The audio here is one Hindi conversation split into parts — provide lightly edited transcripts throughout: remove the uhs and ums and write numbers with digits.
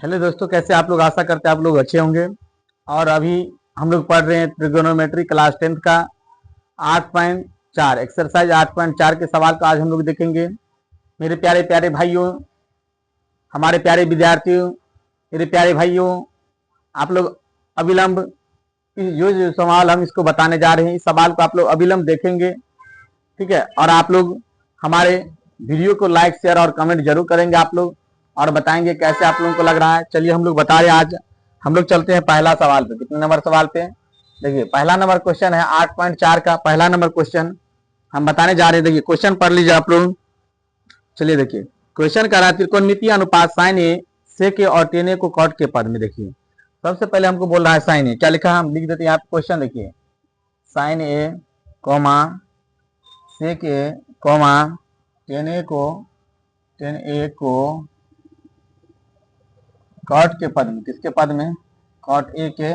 हेलो दोस्तों, कैसे आप लोग? आशा करते हैं आप लोग अच्छे होंगे। और अभी हम लोग पढ़ रहे हैं ट्रिगोनोमेट्री क्लास 10th का 8.4 एक्सरसाइज 8.4 के सवाल को आज हम लोग देखेंगे। मेरे प्यारे प्यारे भाइयों, हमारे प्यारे विद्यार्थियों, मेरे प्यारे भाइयों, आप लोग अविलंब जो सवाल हम इसको बताने जा रहे हैं, इस सवाल को आप लोग अविलंब देखेंगे, ठीक है। और आप लोग हमारे वीडियो को लाइक शेयर और कमेंट जरूर करेंगे आप लोग, और बताएंगे कैसे आप लोगों को लग रहा है। चलिए हम लोग बता रहे हैं। आज हम लोग चलते हैं पहला सवाल पे। कितने नंबर सवाल पे? देखिए पहला नंबर क्वेश्चन है 8.4 का पहला नंबर क्वेश्चन हम बताने जा रहे हैं। देखिए क्वेश्चन पढ़ लीजिए आप लोग। चलिए देखिए क्वेश्चन कह रहा है त्रिकोणमितीय अनुपात साइन ए सेक ए और टेन ए को कॉट के पद में। देखिए सबसे पहले हमको बोल रहा है साइन ए, क्या लिखा है हम लिख देते हैं यहाँ पे। क्वेश्चन देखिए साइन ए कॉमा सेक ए कॉमा टेन ए को कॉट के पद में, किसके पद में? कॉट ए के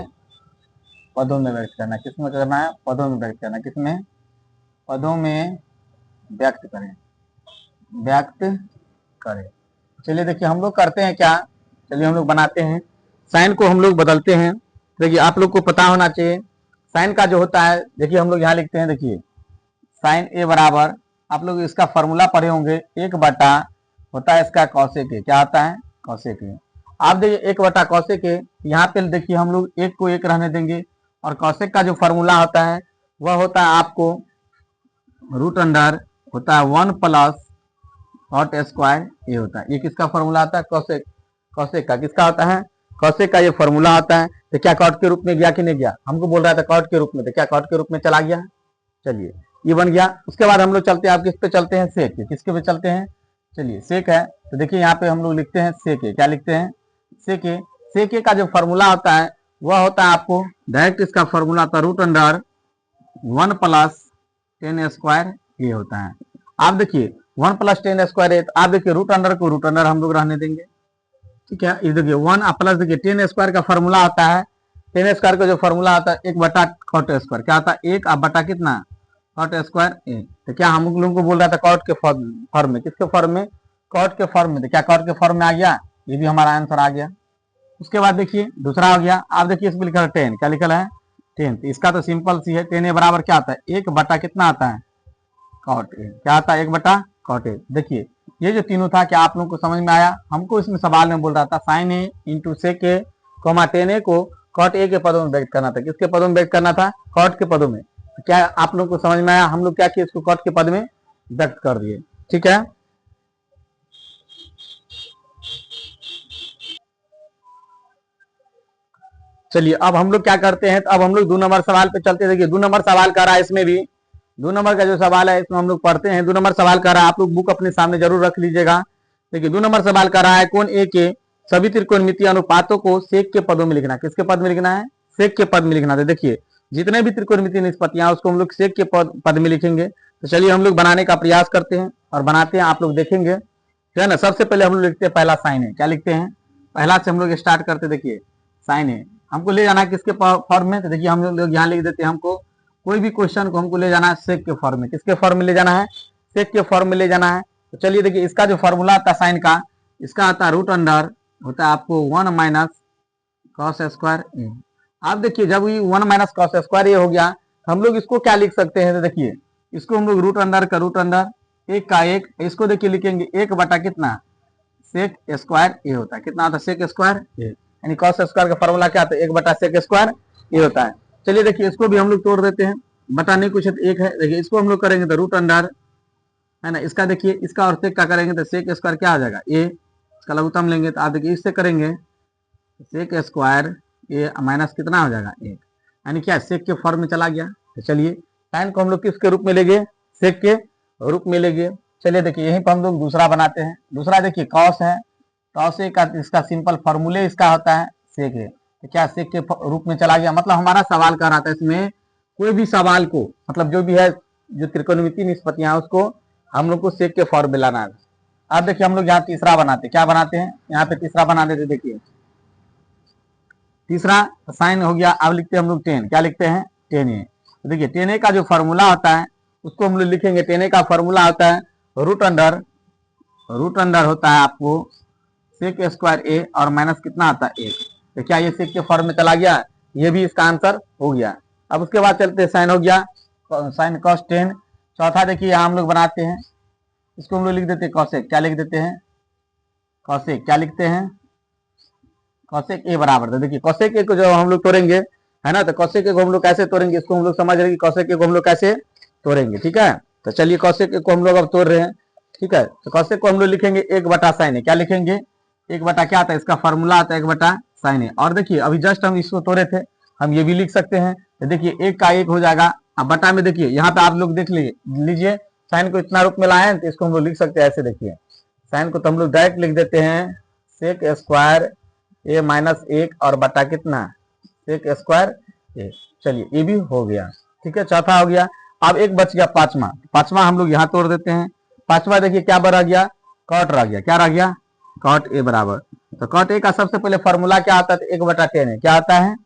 पदों में व्यक्त करना। किसमें करना है? पदों में व्यक्त करना। किसमें? पदों में व्यक्त करें। चलिए देखिए हम लोग करते हैं क्या। चलिए हम लोग बनाते हैं, साइन को हम लोग बदलते हैं। देखिए आप लोग को पता होना चाहिए साइन का जो होता है। देखिए हम लोग यहाँ लिखते हैं, देखिए साइन ए बराबर, आप लोग इसका फॉर्मूला पढ़े होंगे, 1 होता है इसका कॉसेक ए। क्या होता है? कॉसेक ए। आप देखिए 1 कॉसेक ए, यहाँ पे देखिए हम लोग 1 को 1 रहने देंगे, और कॉसेक का जो फॉर्मूला होता है वह होता है आपको रूट अंडर होता है 1 प्लस कॉट स्क्वायर ए होता है। ये किसका फॉर्मूला आता है? कॉसेक का। किसका होता है? कॉसेक का ये फॉर्मूला होता है। तो क्या कॉट के रूप में गया कि नहीं गया? हमको बोल रहा था कॉट के रूप में, तो क्या कॉट के रूप में चला गया? चलिए ये बन गया। उसके बाद हम लोग चलते हैं, आप किस पे चलते हैं? सेक। किसके पे चलते हैं? चलिए सेक है, तो देखिए यहाँ पे हम लोग लिखते हैं सेक ए। क्या लिखते हैं? सेक ए। सेक ए का जो फॉर्मूला होता है वह होता है आपको डायरेक्ट, इसका फॉर्मूला होता है रूट अंडर 1 प्लस 10 स्क्वायर ए होता है। आप देखिए 1 प्लस 10 स्क्वायर ए, आप देखिए रूट अंडर को रूट अंडर हम लोग रहने देंगे, ठीक है। ये देखिए 1 प्लस, देखिए 10 स्क्वायर का फॉर्मूला आता है, 10 स्क्वायर का जो फॉर्मूला आता है 1 कॉट स्क्वायर। क्या आता है? 1 बटा कितना? कॉट स्क्वायर ए। तो क्या हम लोगों को बोल रहा था कॉट के फॉर्म में? किसके फॉर्म में? कॉट के फॉर्म में। तो क्या कॉट के फॉर्म में आ गया? ये भी हमारा आंसर आ गया। उसके बाद देखिए दूसरा हो गया, आप देखिए इसमें लिखा है 10। क्या लिखा है? 10। तो इसका तो सिंपल सी है, 10 ए बराबर क्या आता है? 1 बटा कितना आता है? Cot A. क्या आता है? 1 बटा कॉट ए। देखिए ये जो तीनों था, क्या आप लोगों को समझ में आया? हमको इसमें सवाल में बोल रहा था साइन ए इंटू सेक ए कॉमा टेन ए को कॉट ए के पदों में व्यक्त करना था। किसके पदों में व्यक्त करना था? कॉट के पदों में। क्या आप लोगों को समझ में आया? हम लोग क्या किए, इसको कॉट के पद में व्यक्त कर दिए, ठीक है। चलिए अब हम लोग क्या करते हैं, तो अब हम लोग 2 नंबर सवाल पे चलते हैं। देखिए 2 नंबर सवाल कर रहा है, इसमें भी 2 नंबर का जो सवाल है इसमें हम लोग पढ़ते हैं। 2 नंबर सवाल कर रहा है, आप लोग बुक अपने सामने जरूर रख लीजिएगा। देखिए 2 नंबर सवाल कर रहा है कोण ए के सभी त्रिकोणमितीय अनुपातों को सेक के पदों में लिखना। किसके पद में लिखना है? सेक के पद में लिखना। तो देखिए जितने भी त्रिकोणमितीय निष्पत्तियां उसको हम लोग सेक के पद में लिखेंगे। तो चलिए हम लोग बनाने का प्रयास करते हैं और बनाते हैं, आप लोग देखेंगे, ठीक है ना। सबसे पहले हम लोग लिखते हैं पहला साइन है। क्या लिखते हैं? पहला से हम लोग स्टार्ट करते। देखिए साइन है हमको ले जाना है किसके फॉर्म में? तो देखिए हम लोग यहाँ लिख देते हैं, हमको कोई भी क्वेश्चन को हमको ले जाना है सेक के फॉर्म में। किसके फॉर्म में ले जाना है? सेक के फॉर्म में ले जाना है। तो चलिए देखिए इसका जो फॉर्मूला आता है साइन का, इसका आता है रूट अंडर होता है आपको 1 माइनस कॉस स्क्वायर ए। आप देखिए जब ये 1 माइनस कॉस स्क्वायर ए हो गया, हम लोग इसको क्या लिख सकते हैं? तो देखिए इसको हम लोग रूट अंडर का रूट अंडर 1 का 1, इसको देखिए लिखेंगे 1 बटा कितना? सेक स्क्वायर ए होता है। कितना होता है? सेक स्क्वायर ए। यानी कॉस स्क्वायर का फॉर्मूला क्या आता है? 1 बटा सेक स्क्वायर ए होता है। चलिए देखिए इसको भी हम लोग तोड़ देते हैं, बटा नहीं कुछ है तो 1 है। देखिए इसको हम लोग करेंगे तो रूट अंडर है ना, इसका देखिए इसका और सेक का करेंगे तो सेक स्क्वायर क्या आ जाएगा? ए। इसका लघुत्तम लेंगे तो आप देखिए इससे करेंगे सेक स्क्वायर ए माइनस कितना हो जाएगा? 1। यानी क्या सेक के फॉर्म में चला गया। तो चलिए साइन को हम लोग किसके रूप में लेंगे? सेक के रूप में लेंगे। चलिए देखिए यहीं पर हम लोग दूसरा बनाते हैं। दूसरा देखिए कॉस है, कॉस ए का इसका सिंपल फॉर्मूले इसका होता है सेक ए। तो क्या सेक के रूप में चला गया? मतलब हमारा सवाल कर रहा था इसमें कोई भी सवाल को, मतलब जो भी है जो त्रिकोणमितीय निष्पत्तियां है उसको हम लोग को सेक के फॉर्म में लाना है। अब देखिए हम लोग यहाँ तीसरा बनाते, क्या बनाते हैं? यहाँ पे तीसरा बना देते। देखिए तीसरा साइन हो गया, अब लिखते हैं हम लोग 10। क्या लिखते हैं? 10 ए। तो देखिए 10 ए का जो फॉर्मूला होता है उसको हम लोग लिखेंगे, 10 ए का फॉर्मूला होता है रूट अंडर होता है आपको सेक स्क्वायर ए और माइनस कितना आता है 1। तो क्या ये सेक के फॉर्म में चला गया, ये भी इसका आंसर हो गया। अब उसके बाद चलते हैं, साइन हो गया, साइन कॉस 10। चौथा देखिए यहाँ हम लोग बनाते हैं, इसको हम लोग लिख देते हैं कॉसेक। क्या लिख देते हैं, कॉसेक। क्या लिखते हैं, कॉसेक ए बराबर था। देखिए कॉसेक ए को जो हम लोग तोड़ेंगे है ना, तो कॉसेक ए को हम लोग कैसे तोड़ेंगे, इसको हम लोग समझ रहे हैं कि कॉसेक ए को हम लोग कैसे तोड़ेंगे। ठीक है, तो चलिए कॉसेक ए को हम लोग अब तोड़ रहे हैं। ठीक है, तो कॉसेक को हम लोग लिखेंगे 1 बटा साइन ए। क्या लिखेंगे, 1 बटा क्या आता है, इसका फॉर्मूला आता है 1 बटा साइन ए। और देखिए अभी जस्ट हम इसको तोड़े थे, हम ये भी लिख सकते हैं। तो देखिए 1 का 1 हो जाएगा। अब बटा में देखिए यहाँ पे आप लोग देख लीजिए साइन को इतना रूप में लाए हैं, तो इसको हम लोग लिख सकते हैं ऐसे। देखिए साइन को तो हम लोग डायरेक्ट लिख देते हैं सेक स्क्वायर ए माइनस 1 और बटा कितना, सेक स्क्वायर ए। चलिए ये भी हो गया। ठीक है, चौथा हो गया। अब एक बच गया पांचवा। पांचवा हम लोग यहाँ तोड़ देते हैं। पांचवा देखिए क्या रह गया, कॉट रह गया। क्या रह गया, कॉट ए बराबर। तो कॉट ए का सबसे पहले फॉर्मूला क्या आता है, 1 बटा 10 है। क्या आता है,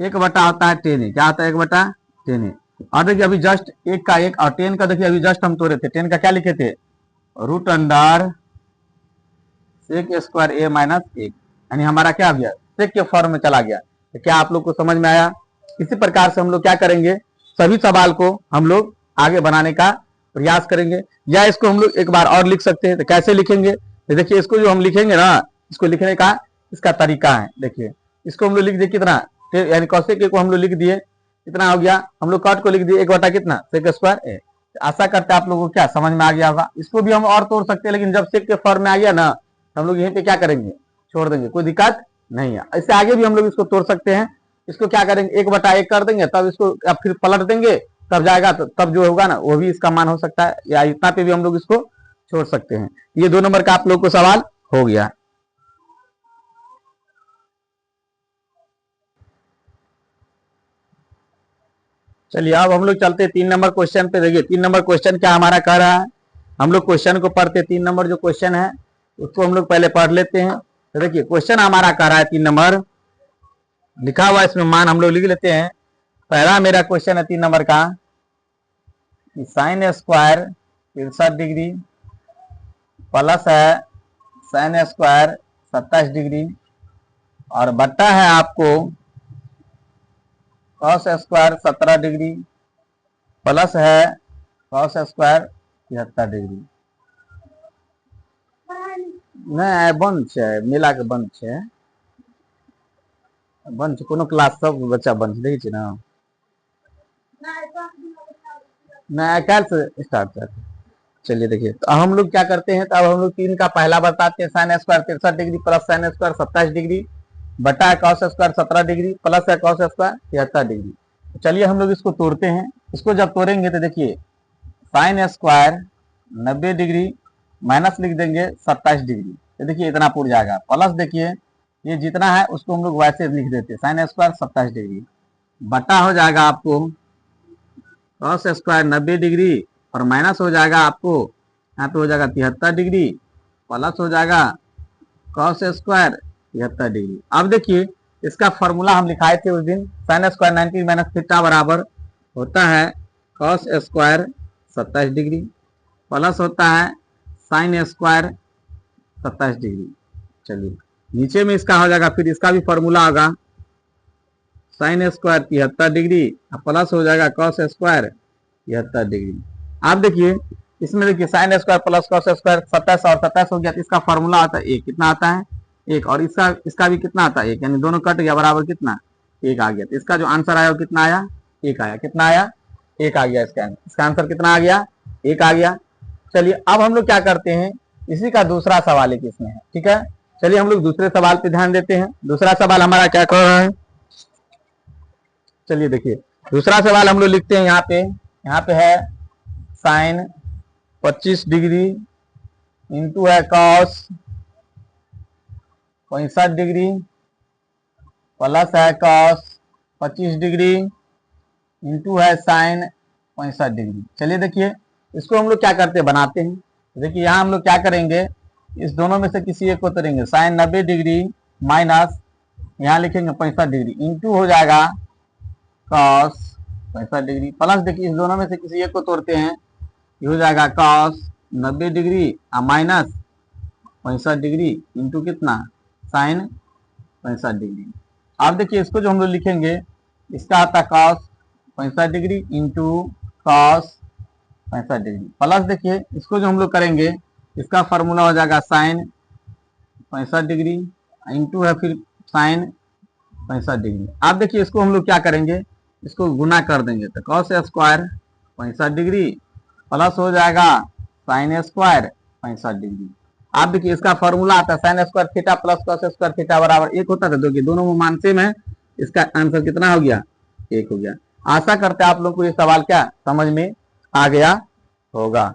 1 बटा होता है 10 है। क्या आता है, 1 बटा 10 है। और देखिए अभी जस्ट 1 का 1 और 10 का देखिए अभी जस्ट हम तोड़े थे। 10 का क्या लिखे थे, रूट अंडर सेक स्क्वायर ए माइनस 1, यानी हमारा क्या आ गया, सेक के फॉर्म में चला गया। तो क्या आप लोग को समझ में आया। इसी प्रकार से हम लोग क्या करेंगे, सभी सवाल को हम लोग आगे बनाने का प्रयास करेंगे। या इसको हम लोग एक बार और लिख सकते हैं। तो कैसे लिखेंगे, तो देखिए इसको जो हम लिखेंगे ना, इसको लिखने का इसका तरीका है। देखिए इसको हम लोग लिख दिए कितना, यानी कॉसेक ए को हम लोग लिख दिए कितना हो गया, हम लोग कॉट को लिख दिए 1 बटा कितना, सेक स्क्वायर ए। आशा करते हैं आप लोगों को क्या समझ में आ गया होगा। इसको भी हम और तोड़ सकते हैं, लेकिन जब सेक के फॉर्म में आ गया ना, तो हम लोग यहीं पे क्या करेंगे, छोड़ देंगे, कोई दिक्कत नहीं है। इससे आगे भी हम लोग इसको तोड़ सकते हैं। इसको क्या करेंगे, 1 बटा 1 कर देंगे, तब इसको अब फिर पलट देंगे, तब जाएगा, तो तब जो होगा ना वो भी इसका मान हो सकता है, या इतना पे भी हम लोग इसको छोड़ सकते हैं। ये 2 नंबर का आप लोग को सवाल हो गया। चलिए अब हम लोग चलते 3 नंबर क्वेश्चन पे। देखिए 3 नंबर क्वेश्चन क्या हमारा कह रहा है, हम लोग क्वेश्चन को पढ़ते। 3 नंबर जो क्वेश्चन है उसको हम लोग पहले पढ़ लेते हैं। तो देखिए क्वेश्चन हमारा कह रहा है 3 नंबर लिखा हुआ, इसमें मान हम लोग लिख लेते हैं। पहला मेरा क्वेश्चन है 3 नंबर का, साइन स्क्वायर 63 डिग्री प्लस है साइन स्क्वायर 27 डिग्री और बट्टा है आपको कॉस स्क्वायर 17 डिग्री प्लस है कॉस स्क्वायर 73 डिग्री। नहीं बंद है, मिला के बंद है, बंद कोनो क्लास सब बच्चा बंद देखिए छी ना, नहीं कल से स्टार्ट करते। चलिए देखिए तो हम लोग क्या करते हैं, तो अब हम लोग 3 का पहला बताते हैं, sine square 63 degree plus sine square 27 degree बटा है कॉस स्क्वायर 17 डिग्री प्लस है कॉस स्क्वायर 73 डिग्री। चलिए हम लोग इसको तोड़ते हैं। इसको जब तोड़ेंगे तो देखिए साइन स्क्वायर 90 डिग्री माइनस लिख देंगे 27 डिग्री, तो देखिए इतना पूर जाएगा। प्लस देखिए ये जितना है उसको हम लोग वैसे लिख देते हैं, साइन स्क्वायर 27 डिग्री बटा हो जाएगा आपको कॉस स्क्वायर 90 डिग्री और माइनस हो जाएगा आपको यहाँ पे हो जाएगा 73 डिग्री प्लस हो जाएगा कॉस स्क्वायर 73 डिग्री। अब देखिए इसका फॉर्मूला हम लिखाए थे उस दिन, साइन स्क्वायर 90 माइनस थीटा बराबर होता है कॉस स्क्वायर 27 डिग्री प्लस होता है साइन स्क्वायर 27 डिग्री। चलिए नीचे में इसका हो जाएगा, फिर इसका भी फॉर्मूला होगा साइन स्क्वायर 73 डिग्री प्लस हो जाएगा कॉस स्क्वायर 73 डिग्री। आप देखिए इसमें देखिए sine square plus cos square 27 और 27 हो गया, तो इसका फॉर्मूला आता है 1, कितना आता है 1, और इसका भी कितना आता है 1, यानी दोनों कट गया बराबर कितना 1 आ गया। तो इसका जो आंसर आया वो कितना आया 1 आया, कितना आया 1 आ गया। इसका आंसर कितना आ गया 1 आ गया। चलिए अब हम लोग क्या करते हैं, इसी का दूसरा सवाल एक इसमें है। ठीक है, चलिए हम लोग दूसरे सवाल पे ध्यान देते हैं। दूसरा सवाल हमारा क्या कह रहा है, चलिए देखिए दूसरा सवाल हम लोग लिखते हैं। यहाँ पे है साइन 25 डिग्री इंटू है कॉस 65 डिग्री प्लस है कॉस 25 डिग्री इंटू है साइन 65 डिग्री। चलिए देखिए इसको हम लोग क्या करते हैं, बनाते हैं। देखिए यहाँ हम लोग क्या करेंगे, इस दोनों में से किसी एक को करेंगे, साइन 90 डिग्री माइनस यहाँ लिखेंगे 65 डिग्री इंटू हो जाएगा कॉस 65 डिग्री प्लस देखिए इस दोनों में से किसी एक को तोड़ते हैं, ये हो जाएगा cos 90 degree minus 65 degree into कितना साइन 65 डिग्री। आप देखिए इसको जो हम लोग लिखेंगे, इसका आता है cos 65 degree into cos 65 degree, plus देखिए इसको जो हम लोग करेंगे, इसका फॉर्मूला हो जाएगा साइन 65 डिग्री इंटू है फिर साइन 65 डिग्री। आप देखिए इसको हम लोग क्या करेंगे, इसको गुना कर देंगे तो कॉस स्क्वायर 65 डिग्री प्लस हो जाएगा साइन स्क्वायर 65 डिग्री। आप देखिए इसका फॉर्मूला आता है sine square theta plus cos square theta बराबर 1 होता था, देखिए दोनों में मान सेम है, इसका आंसर कितना हो गया 1 हो गया। आशा करते हैं आप लोग को ये सवाल क्या समझ में आ गया होगा।